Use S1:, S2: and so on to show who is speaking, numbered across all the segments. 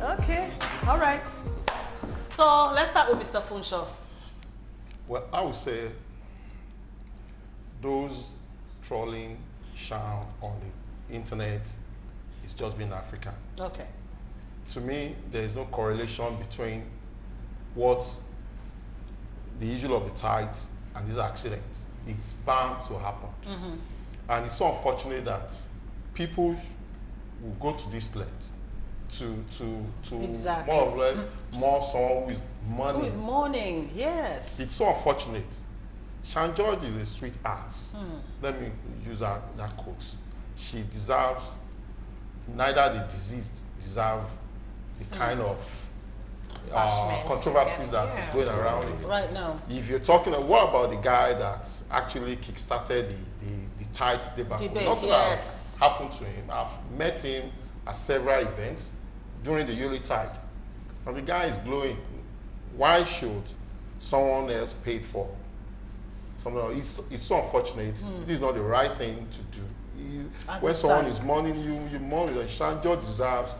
S1: Okay, all right. So let's start with Mr. Funshaw.
S2: Well, I would say those trolling Shan on the internet is just being African.
S1: Okay.
S2: To me, there is no correlation between what the issue of the tides and these accidents. It's bound to happen. And it's so unfortunate that people will go to this length to
S1: Exactly.
S2: more or less more someone who is money.
S1: Who is mourning? Yes.
S2: It's so unfortunate. Shan George is a sweetheart. Let me use that quote. She deserves, neither the deceased deserve the kind of controversies that is going around it.
S1: Right now.
S2: If you're talking, what about the guy that actually kickstarted the tight debacle? Nothing
S1: yes.
S2: has happened to him. I've met him at several events during the Yuli tide. And the guy is glowing. Why should someone else pay it for something else? It's so unfortunate. This is not the right thing to do. When someone is mourning you mourn it. Shan George deserves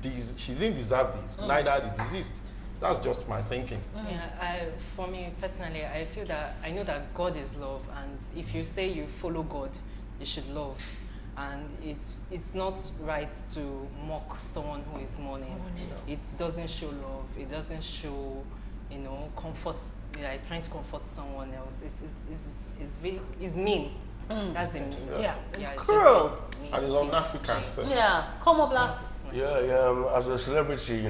S2: this. She didn't deserve this, neither the deceased. That's just my thinking.
S3: Yeah, for me personally, I feel that I know that God is love, and if you say you follow God, you should love. And it's not right to mock someone who is mourning. It doesn't show love. It doesn't show, comfort. Like trying to comfort someone else. It's mean. That's it.
S1: It's cruel.
S2: And it's un-African. So.
S1: Yeah, come up last.
S4: Yeah. As a celebrity,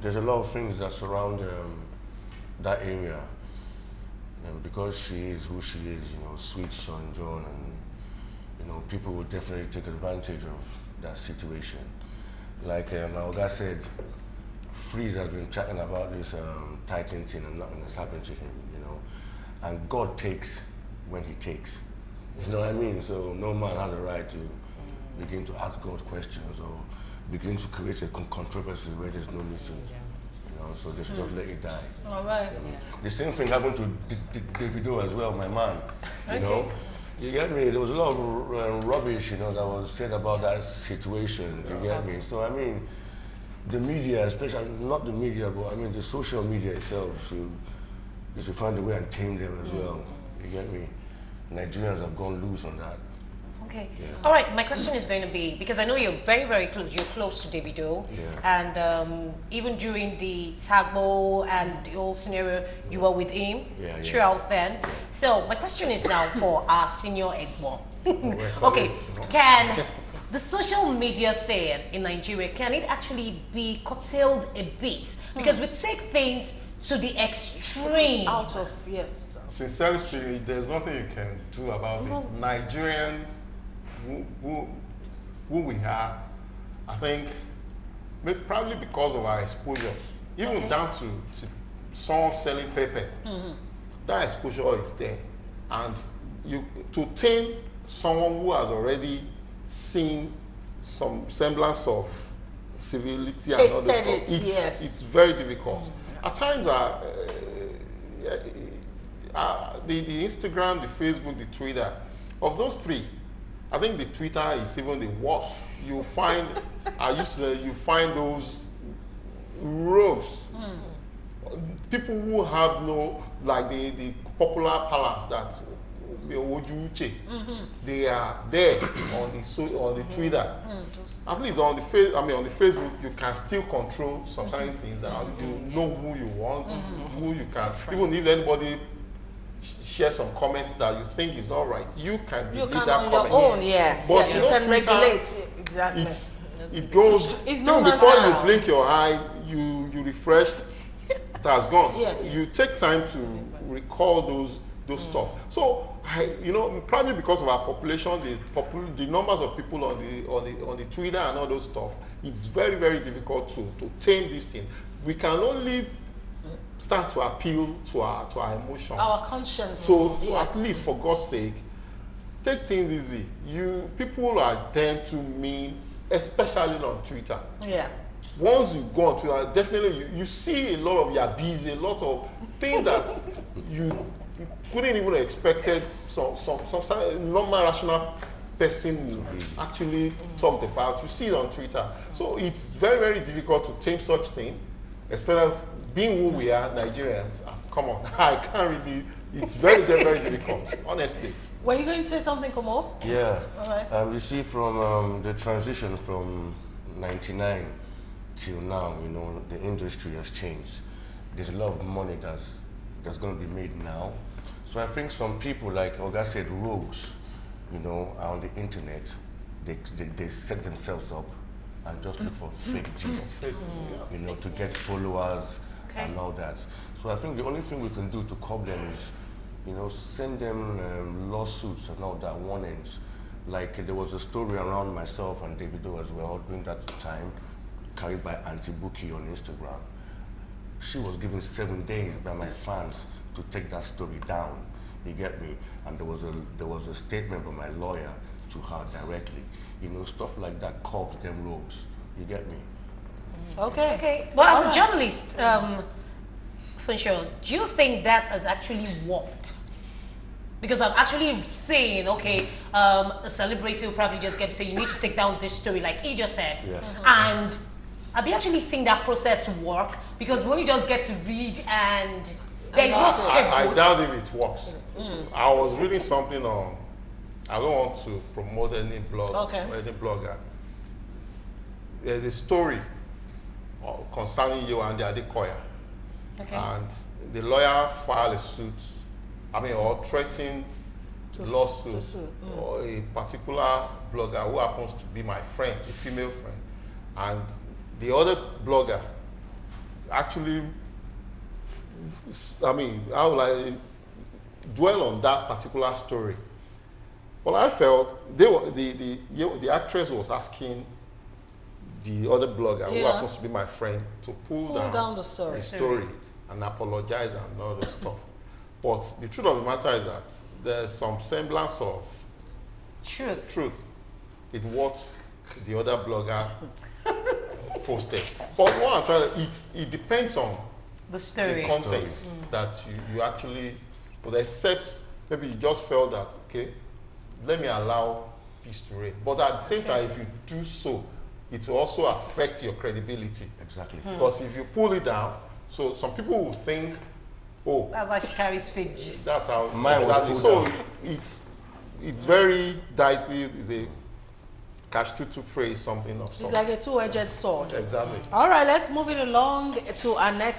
S4: there's a lot of things that surround that area. Because she is who she is, sweet Shan George, and people will definitely take advantage of that situation. Like my Oga said, Freeze has been chatting about this Titan thing and nothing has happened to him, And God takes when he takes. You know what I mean? So no man has a right to begin to ask God questions or begin to create a controversy where there's no need to. So they should just let it die.
S1: All right.
S4: The same thing happened to Davido as well, my man. You get me? There was a lot of rubbish, that was said about that situation. You get me? So I mean, the media, especially not the media, but I mean the social media itself, should find a way and tame them as well. You get me? Nigerians have gone loose on that.
S5: Okay. Yeah. All right. My question is going to be, because I know you're very, very close. You're close to Davido, and even during the Tagbo and the whole scenario, you were with him throughout then. So my question is now for our senior Egbo. Okay. Can the social media thing in Nigeria, can it actually be curtailed a bit? Because we take things to the extreme.
S1: Out of, yes.
S2: Sincerely speaking, there's nothing you can do about it. Nigerians, who we are, I think, probably because of our exposure, even down to someone selling paper, that exposure is there. And to tame someone who has already seen some semblance of civility and all this stuff, it's very difficult. At times, the Instagram, the Facebook, the Twitter, of those three, I think the Twitter is even the worst. You find, you find those rogues, people who have no, like the popular palace that they are there on the Twitter. At least on the on the Facebook, you can still control some certain things. That you know who you want, who you can. Even if anybody share some comments that you think is not right, you can delete that comment.
S1: On your own, yes.
S2: But
S1: you can
S2: Twitter,
S1: regulate. Exactly.
S2: It goes.
S1: It's no
S2: before you blink your eye, you refresh. It has gone.
S1: Yes.
S2: You take time to recall those stuff. So probably because of our population, the numbers of people on the Twitter and all those stuff, it's very, very difficult to tame this thing. We can only start to appeal to our emotions,
S1: our conscience.
S2: So at least, for God's sake, take things easy. People are tend to mean, especially on Twitter.
S1: Yeah.
S2: Once you go on Twitter, definitely you see a lot of yabbies, a lot of things that you couldn't even expected. Some normal rational person will actually talk about. You see it on Twitter. So it's very, very difficult to tame such things, especially being who we are, Nigerians. Come on, I can't really, it's very, very, very difficult, honestly.
S1: Were you going to say something, Komo?
S4: Yeah.
S1: All right.
S4: You see, from the transition from '99 till now, you know, the industry has changed. There's a lot of money that's going to be made now. So I think some people, like Oga said, rogues, you know, are on the internet. They set themselves up and just look for fake gist, you know, to get followers and all that. So I think the only thing we can do to curb them is, you know, send them lawsuits and all that, warnings. Like there was a story around myself and Davido as well during that time, carried by Auntie Buki on Instagram. She was given 7 days by my fans to take that story down. You get me? And there was a statement by my lawyer to her directly. You know, stuff like that curbs them rogues. You get me?
S1: Okay.
S5: Okay. Well, as a journalist, Funsho, do you think that has actually worked? Because I'm actually saying, okay, a celebrity will probably just get to say, you need to take down this story, like he just said.
S4: Yeah.
S5: And have you actually seen that process work? Because when you just get to read and there's no
S2: I doubt if it works. I was reading something on, I don't want to promote any blog or any blogger. There's a story concerning you and the Adekoya.
S5: Okay.
S2: And the lawyer filed a suit, or threatened lawsuit or a particular blogger who happens to be my friend, a female friend. And the other blogger actually, how will I dwell on that particular story? Well, I felt the actress was asking the other blogger, who happens to be my friend, to pull down
S1: the
S2: story and apologize and all this stuff. But the truth of the matter is that there's some semblance of truth in what the other blogger posted. But what I'm trying to, it depends on
S5: the story,
S2: the content that you actually, except maybe you just felt that, okay, let me allow peace to reign. But at the same time, if you do so, it will also affect your credibility.
S4: Exactly.
S2: Because if you pull it down, so some people will think, oh,
S5: that's why she carries fake gist.
S2: that's how
S4: mine
S2: exactly.
S4: was
S2: So
S4: down.
S2: it's very dicey. It's a catch-22 phrase, something of
S1: It's
S2: something.
S1: like a two-edged sword.
S2: Exactly.
S1: All right, let's move it along to our next